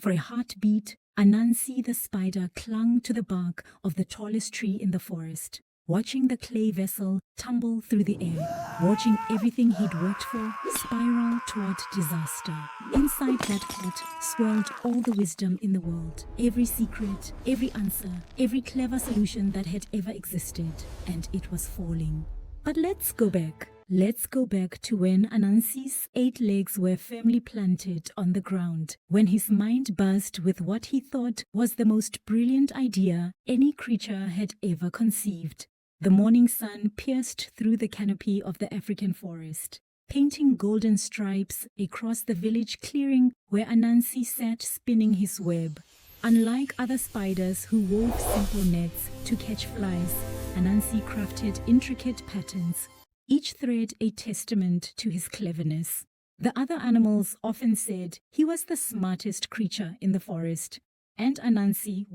For a heartbeat, Anansi the spider clung to the bark of the tallest tree in the forest, watching the clay vessel tumble through the air, watching everything he'd worked for spiral toward disaster. Inside that pot swirled all the wisdom in the world, every secret, every answer, every clever solution that had ever existed, and it was falling. But let's go back. Let's go back to when Anansi's 8 legs were firmly planted on the ground, when his mind buzzed with what he thought was the most brilliant idea any creature had ever conceived. The morning sun pierced through the canopy of the African forest, painting golden stripes across the village clearing where Anansi sat spinning his web. Unlike other spiders who wove simple nets to catch flies, Anansi crafted intricate patterns, each thread a testament to his cleverness. The other animals often said he was the smartest creature in the forest, and Anansi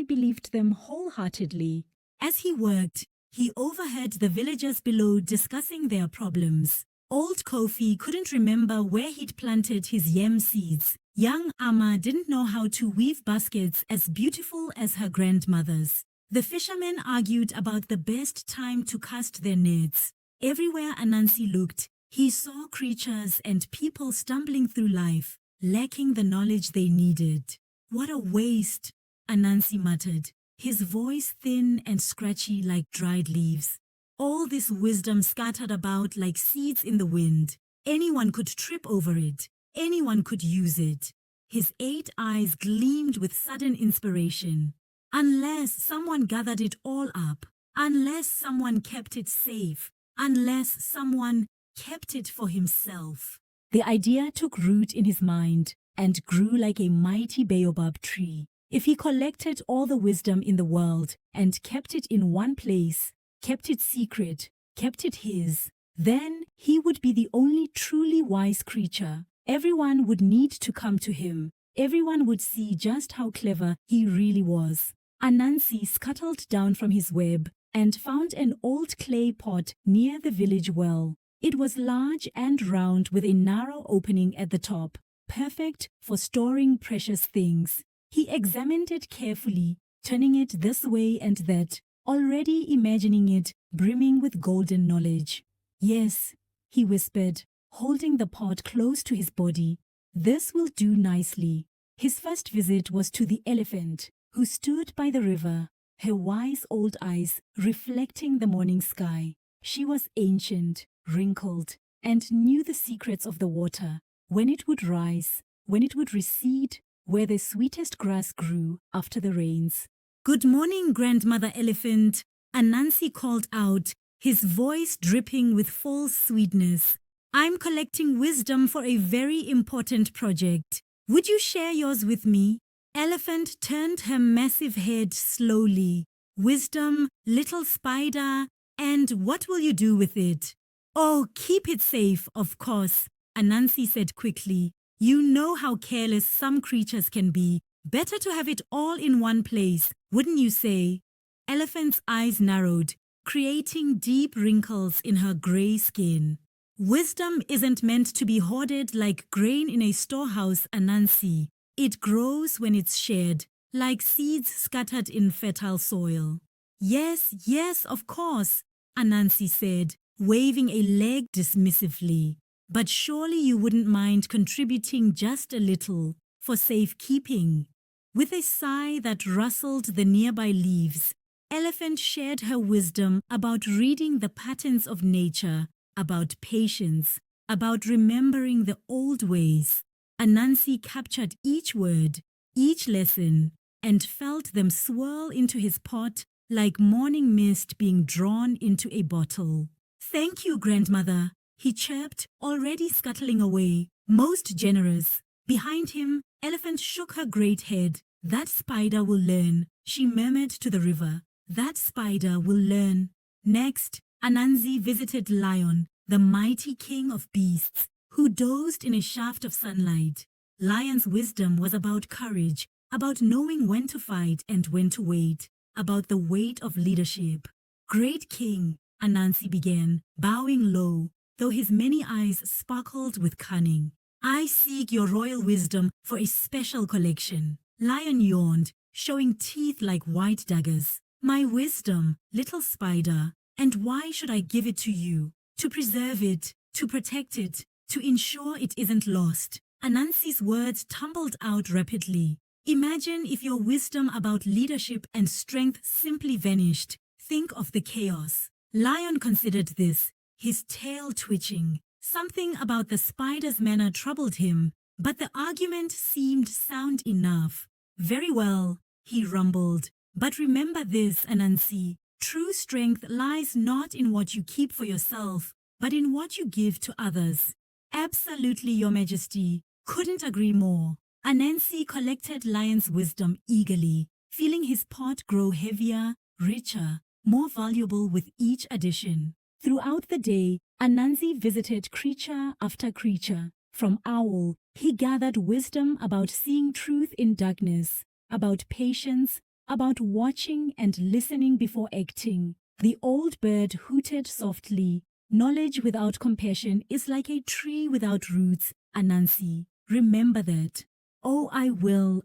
believed them wholeheartedly. As he worked, he overheard the villagers below discussing their problems. Old Kofi couldn't remember where he'd planted his yam seeds. Young Amma didn't know how to weave baskets as beautiful as her grandmother's. The fishermen argued about the best time to cast their nets. Everywhere Anansi looked, he saw creatures and people stumbling through life, lacking the knowledge they needed. "What a waste," Anansi muttered, his voice thin and scratchy like dried leaves. All this wisdom scattered about like seeds in the wind. Anyone could trip over it. Anyone could use it. His 8 eyes gleamed with sudden inspiration. Unless someone gathered it all up, unless someone kept it safe, unless someone kept it for himself. The idea took root in his mind and grew like a mighty baobab tree. If he collected all the wisdom in the world and kept it in one place, kept it secret, kept it his, then he would be the only truly wise creature. Everyone would need to come to him. Everyone would see just how clever he really was. Anansi scuttled down from his web and found an old clay pot near the village well. It was large and round with a narrow opening at the top, perfect for storing precious things. He examined it carefully, turning it this way and that, already imagining it brimming with golden knowledge. "Yes," he whispered, holding the pot close to his body. "This will do nicely." His first visit was to the elephant, who stood by the river, her wise old eyes reflecting the morning sky. She was ancient, wrinkled, and knew the secrets of the water, when it would rise, when it would recede, where the sweetest grass grew after the rains. "Good morning, Grandmother Elephant," Anansi called out, his voice dripping with false sweetness. "I'm collecting wisdom for a very important project. Would you share yours with me?" Elephant turned her massive head slowly. "Wisdom, little spider, and what will you do with it?" "Oh, keep it safe, of course," Anansi said quickly. "You know how careless some creatures can be. Better to have it all in one place, wouldn't you say?" Elephant's eyes narrowed, creating deep wrinkles in her grey skin. "Wisdom isn't meant to be hoarded like grain in a storehouse, Anansi. It grows when it's shared, like seeds scattered in fertile soil." Yes, of course," Anansi said, waving a leg dismissively. "But surely you wouldn't mind contributing just a little for safekeeping." With a sigh that rustled the nearby leaves, Elephant shared her wisdom about reading the patterns of nature, about patience, about remembering the old ways. Anansi captured each word, each lesson, and felt them swirl into his pot like morning mist being drawn into a bottle. "Thank you, Grandmother," he chirped, already scuttling away, most generous. Behind him, Elephant shook her great head. "That spider will learn," she murmured to the river. "That spider will learn." Next, Anansi visited Lion, the mighty king of beasts, who dozed in a shaft of sunlight. Lion's wisdom was about courage, about knowing when to fight and when to wait, about the weight of leadership. "Great king," Anansi began, bowing low, though his many eyes sparkled with cunning. I seek your royal wisdom for a special collection. Lion yawned, showing teeth like white daggers. My wisdom, little spider, and why should I give it to you? To preserve it, to protect it, to ensure it isn't lost. Anansi's words tumbled out rapidly. Imagine if your wisdom about leadership and strength simply vanished. Think of the chaos. Lion considered this, his tail twitching. Something about the spider's manner troubled him, but the argument seemed sound enough. Very well, he rumbled. But remember this, Anansi. True strength lies not in what you keep for yourself, but in what you give to others. Absolutely, Your Majesty. Couldn't agree more. Anansi collected Lion's wisdom eagerly, feeling his pot grow heavier, richer, more valuable with each addition. Throughout the day, Anansi visited creature after creature. From owl, he gathered wisdom about seeing truth in darkness, about patience, about watching and listening before acting. The old bird hooted softly. Knowledge without compassion is like a tree without roots, Anansi. Remember that. Oh, I will,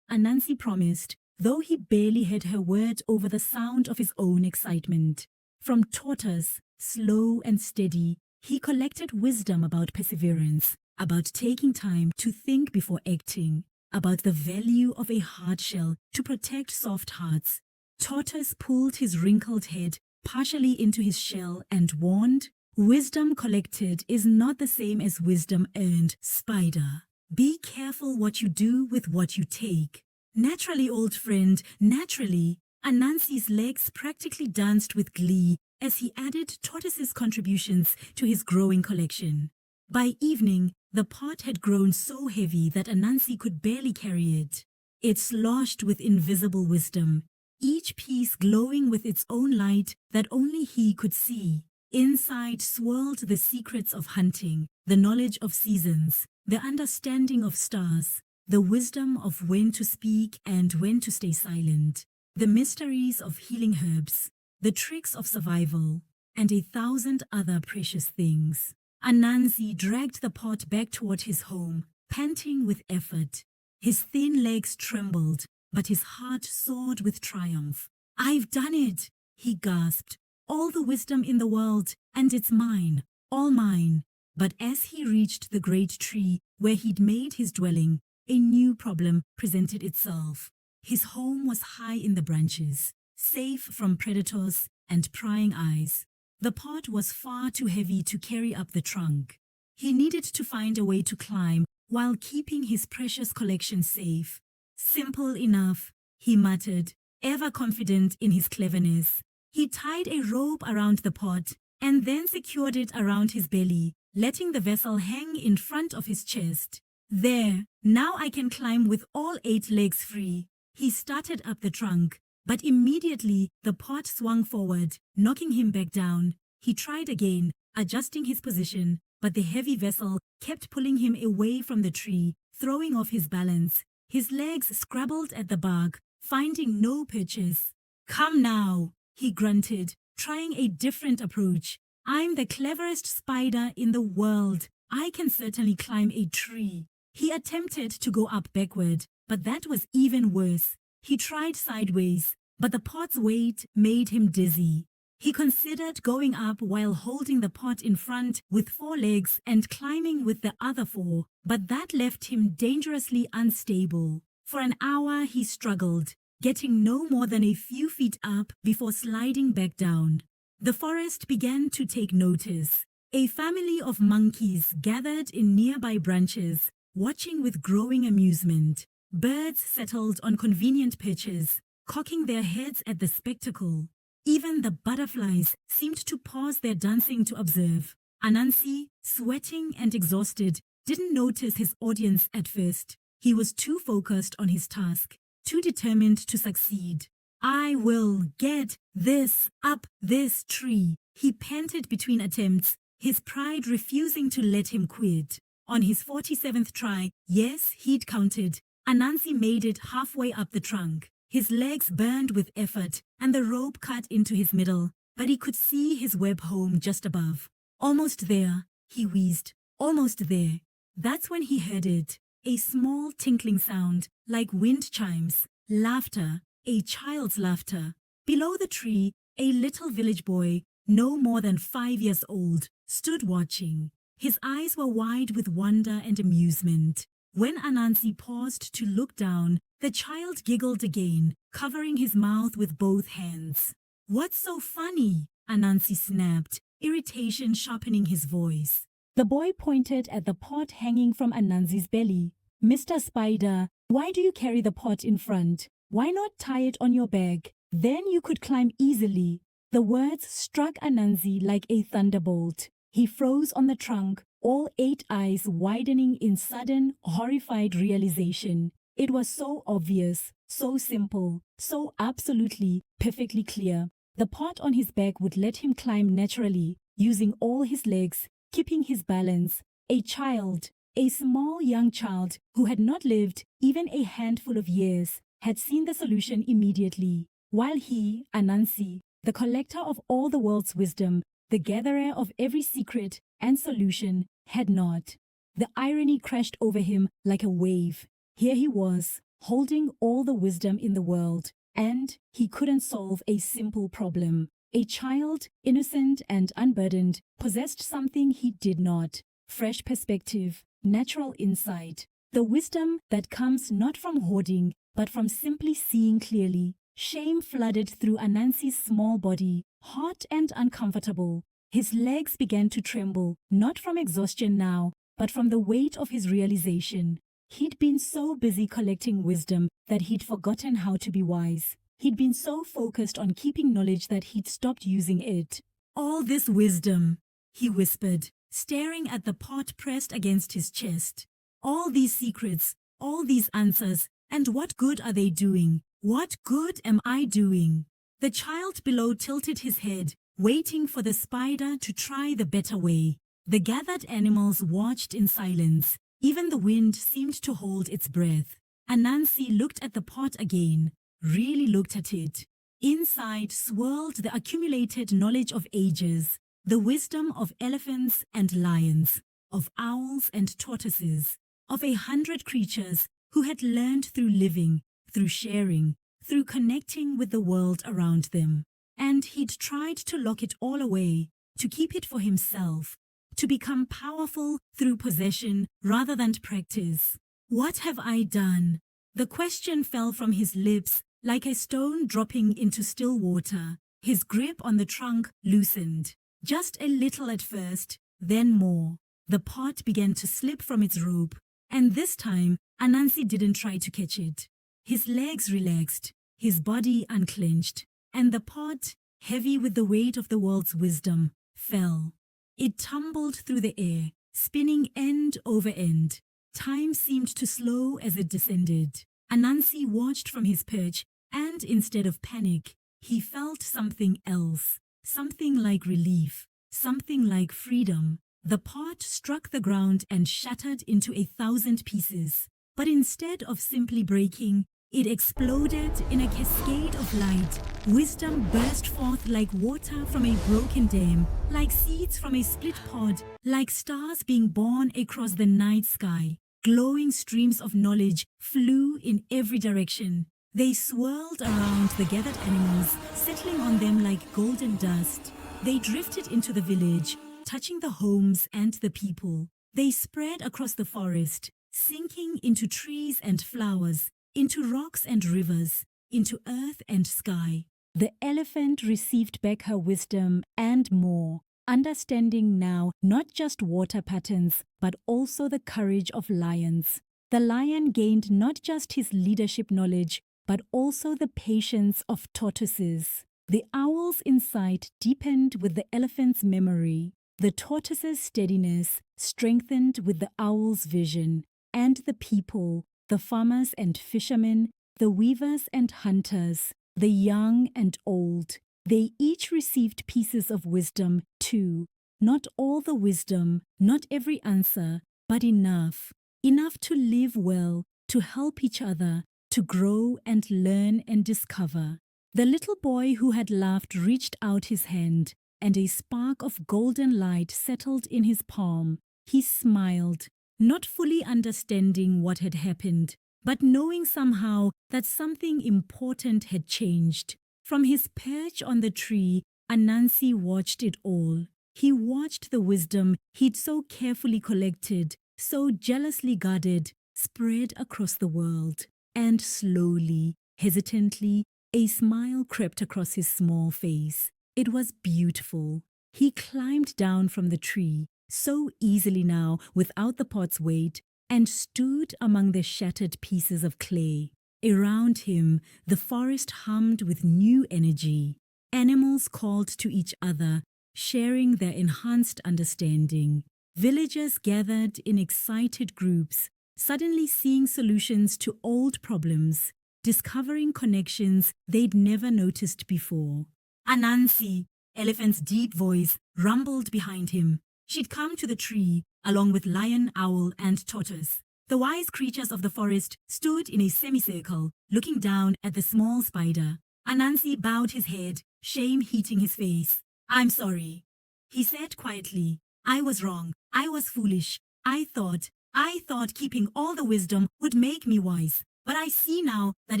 Anansi promised, though he barely heard her words over the sound of his own excitement. From tortoise, slow and steady, he collected wisdom about perseverance, about taking time to think before acting, about the value of a hard shell to protect soft hearts. Tortoise pulled his wrinkled head partially into his shell and warned, wisdom collected is not the same as wisdom earned, spider. Be careful what you do with what you take. Naturally, old friend, naturally. Anansi's legs practically danced with glee as he added Tortoise's contributions to his growing collection. By evening, the pot had grown so heavy that Anansi could barely carry it. It sloshed with invisible wisdom, each piece glowing with its own light that only he could see. Inside swirled the secrets of hunting, the knowledge of seasons, the understanding of stars, the wisdom of when to speak and when to stay silent, the mysteries of healing herbs, the tricks of survival, and 1,000 other precious things. Anansi dragged the pot back toward his home, panting with effort. His thin legs trembled, but his heart soared with triumph. I've done it, he gasped. All the wisdom in the world, and it's mine, all mine. But as he reached the great tree where he'd made his dwelling, a new problem presented itself. His home was high in the branches, safe from predators and prying eyes. The pot was far too heavy to carry up the trunk. He needed to find a way to climb while keeping his precious collection safe. Simple enough, he muttered, ever confident in his cleverness. He tied a rope around the pot and then secured it around his belly, letting the vessel hang in front of his chest. There, now I can climb with all 8 legs free. He started up the trunk, but immediately the pot swung forward, knocking him back down. He tried again, adjusting his position, but the heavy vessel kept pulling him away from the tree, throwing off his balance. His legs scrabbled at the bark, finding no purchase. Come now, he grunted, trying a different approach. I'm the cleverest spider in the world. I can certainly climb a tree. He attempted to go up backward, but that was even worse. He tried sideways, but the pot's weight made him dizzy. He considered going up while holding the pot in front with 4 legs and climbing with the other 4, but that left him dangerously unstable. For an hour he struggled, getting no more than a few feet up before sliding back down. The forest began to take notice. A family of monkeys gathered in nearby branches, watching with growing amusement. Birds settled on convenient perches, cocking their heads at the spectacle. Even the butterflies seemed to pause their dancing to observe. Anansi, sweating and exhausted, didn't notice his audience at first. He was too focused on his task, too determined to succeed. I will get this up this tree, he panted between attempts, his pride refusing to let him quit. On his 47th try, yes, he'd counted, Anansi made it halfway up the trunk. His legs burned with effort, and the rope cut into his middle, but he could see his web home just above. Almost there, he wheezed. Almost there. That's when he heard it, a small tinkling sound like wind chimes, laughter, a child's laughter. Below the tree, a little village boy, no more than 5 years old, stood watching. His eyes were wide with wonder and amusement. When Anansi paused to look down, the child giggled again, covering his mouth with both hands. "What's so funny?" Anansi snapped, irritation sharpening his voice. The boy pointed at the pot hanging from Anansi's belly. "Mr. Spider, why do you carry the pot in front? Why not tie it on your back? Then you could climb easily." The words struck Anansi like a thunderbolt. He froze on the trunk, all 8 eyes widening in sudden, horrified realization. It was so obvious, so simple, so absolutely, perfectly clear. The pot on his back would let him climb naturally, using all his legs, keeping his balance. A child, a small young child who had not lived even a handful of years, had seen the solution immediately, while he, Anansi, the collector of all the world's wisdom, the gatherer of every secret and solution, had not. The irony crashed over him like a wave. Here he was, holding all the wisdom in the world, and he couldn't solve a simple problem. A child, innocent and unburdened, possessed something he did not: fresh perspective, natural insight, the wisdom that comes not from hoarding, but from simply seeing clearly. Shame flooded through Anansi's small body, hot and uncomfortable. His legs began to tremble, not from exhaustion now, but from the weight of his realization. He'd been so busy collecting wisdom that he'd forgotten how to be wise. He'd been so focused on keeping knowledge that he'd stopped using it. "All this wisdom," he whispered, staring at the pot pressed against his chest. "All these secrets, all these answers, and what good are they doing? What good am I doing?" The child below tilted his head, waiting for the spider to try the better way. The gathered animals watched in silence. Even the wind seemed to hold its breath. Anansi looked at the pot again, really looked at it. Inside swirled the accumulated knowledge of ages, the wisdom of elephants and lions, of owls and tortoises, of 100 creatures who had learned through living, through sharing, through connecting with the world around them. And he'd tried to lock it all away, to keep it for himself, to become powerful through possession rather than practice. "What have I done?" The question fell from his lips like a stone dropping into still water. His grip on the trunk loosened, just a little at first, then more. The pot began to slip from its rope, and this time Anansi didn't try to catch it. His legs relaxed, his body unclenched, and the pot, heavy with the weight of the world's wisdom, fell. It tumbled through the air, spinning end over end. Time seemed to slow as it descended. Anansi watched from his perch, and instead of panic, he felt something else, something like relief, something like freedom. The pot struck the ground and shattered into 1,000 pieces. But instead of simply breaking, it exploded in a cascade of light. Wisdom burst forth like water from a broken dam, like seeds from a split pod, like stars being born across the night sky. Glowing streams of knowledge flew in every direction. They swirled around the gathered animals, settling on them like golden dust. They drifted into the village, touching the homes and the people. They spread across the forest, sinking into trees and flowers, into rocks and rivers, into earth and sky. The elephant received back her wisdom and more, understanding now not just water patterns, but also the courage of lions. The lion gained not just his leadership knowledge, but also the patience of tortoises. The owl's insight deepened with the elephant's memory. The tortoise's steadiness strengthened with the owl's vision. And the people, the farmers and fishermen, the weavers and hunters, the young and old, they each received pieces of wisdom too. Not all the wisdom, not every answer, but enough. Enough to live well, to help each other, to grow and learn and discover. The little boy who had laughed reached out his hand, and a spark of golden light settled in his palm. He smiled, not fully understanding what had happened, but knowing somehow that something important had changed. From his perch on the tree, Anansi watched it all. He watched the wisdom he'd so carefully collected, so jealously guarded, spread across the world. And slowly, hesitantly, a smile crept across his small face. It was beautiful. He climbed down from the tree, so easily now without the pot's weight, and stood among the shattered pieces of clay. Around him, the forest hummed with new energy. Animals called to each other, sharing their enhanced understanding. Villagers gathered in excited groups, suddenly seeing solutions to old problems, discovering connections they'd never noticed before. Anansi, Elephant's deep voice, rumbled behind him. She'd come to the tree, along with lion, owl, and tortoise. The wise creatures of the forest stood in a semicircle, looking down at the small spider. Anansi bowed his head, shame heating his face. "I'm sorry," he said quietly. "I was wrong. I was foolish. I thought keeping all the wisdom would make me wise. But I see now that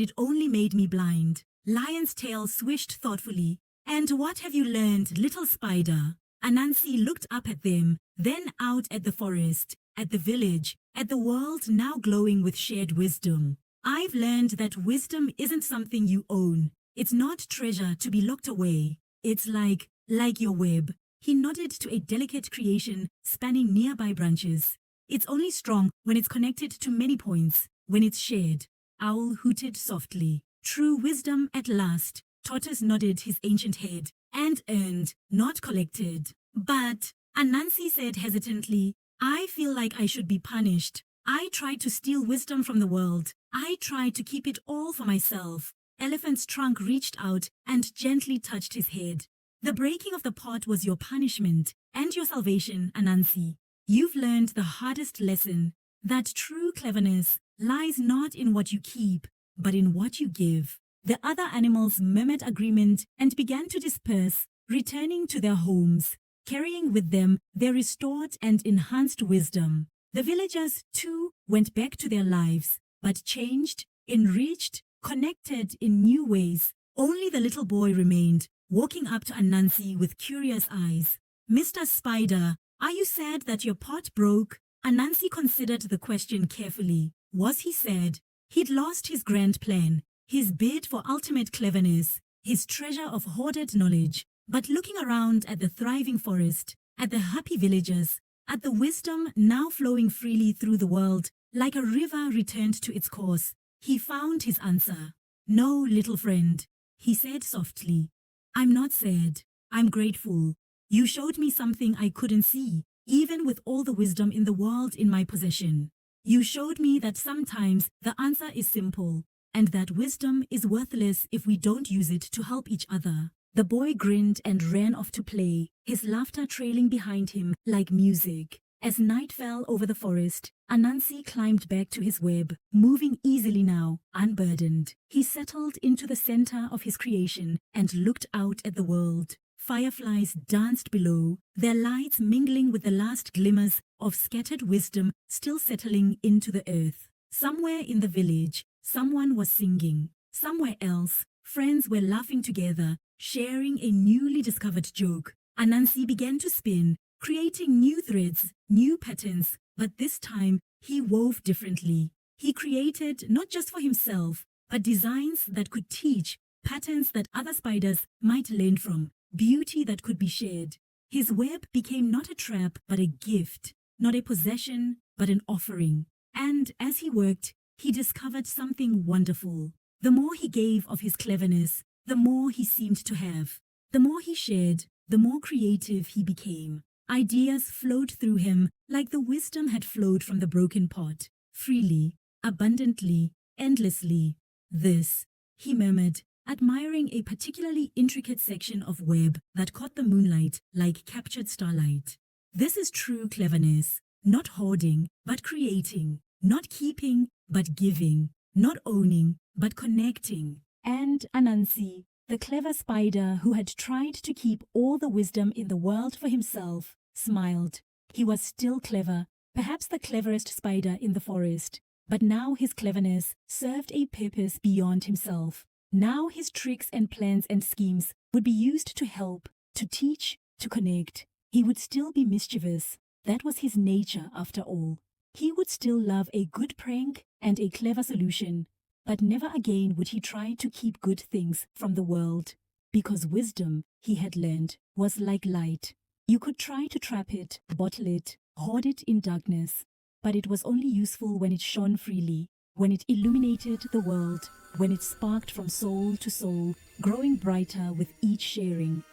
it only made me blind." Lion's tail swished thoughtfully. "And what have you learned, little spider?" Anansi looked up at them, then out at the forest, at the village, at the world now glowing with shared wisdom. "I've learned that wisdom isn't something you own. It's not treasure to be locked away. It's like your web." He nodded to a delicate creation spanning nearby branches. "It's only strong when it's connected to many points, when it's shared." Owl hooted softly. "True wisdom at last." Tortoise nodded his ancient head. "And earned, not collected." "But," Anansi said hesitantly, "I feel like I should be punished. I tried to steal wisdom from the world. I tried to keep it all for myself." Elephant's trunk reached out and gently touched his head. "The breaking of the pot was your punishment and your salvation, Anansi. You've learned the hardest lesson, that true cleverness lies not in what you keep, but in what you give." The other animals murmured agreement and began to disperse, returning to their homes, carrying with them their restored and enhanced wisdom. The villagers, too, went back to their lives, but changed, enriched, connected in new ways. Only the little boy remained, walking up to Anansi with curious eyes. "Mr. Spider, are you sad that your pot broke?" Anansi considered the question carefully. Was he sad? He'd lost his grand plan, his bid for ultimate cleverness, his treasure of hoarded knowledge. But looking around at the thriving forest, at the happy villagers, at the wisdom now flowing freely through the world, like a river returned to its course, he found his answer. "No, little friend," he said softly. "I'm not sad. I'm grateful. You showed me something I couldn't see, even with all the wisdom in the world in my possession. You showed me that sometimes the answer is simple, and that wisdom is worthless if we don't use it to help each other." The boy grinned and ran off to play, his laughter trailing behind him like music. As night fell over the forest, Anansi climbed back to his web, moving easily now, unburdened. He settled into the center of his creation and looked out at the world. Fireflies danced below, their lights mingling with the last glimmers of scattered wisdom still settling into the earth. Somewhere in the village, someone was singing. Somewhere else, friends were laughing together, sharing a newly discovered joke. Anansi began to spin, creating new threads, new patterns, but this time he wove differently. He created not just for himself, but designs that could teach, patterns that other spiders might learn from, beauty that could be shared. His web became not a trap, but a gift, not a possession, but an offering. And as he worked, he discovered something wonderful. The more he gave of his cleverness, the more he seemed to have. The more he shared, the more creative he became. Ideas flowed through him like the wisdom had flowed from the broken pot, freely, abundantly, endlessly. "This," he murmured, admiring a particularly intricate section of web that caught the moonlight like captured starlight. "This is true cleverness, not hoarding, but creating, not keeping, but giving, not owning, but connecting." And Anansi, the clever spider who had tried to keep all the wisdom in the world for himself, smiled. He was still clever, Perhaps the cleverest spider in the forest. But now his cleverness served a purpose beyond himself. Now his tricks and plans and schemes would be used to help, to teach, to connect. He would still be mischievous. That was his nature after all. He would still love a good prank and a clever solution. But never again would he try to keep good things from the world. Because wisdom, he had learned, was like light. You could try to trap it, bottle it, hoard it in darkness. But it was only useful when it shone freely, when it illuminated the world, when it sparked from soul to soul, growing brighter with each sharing.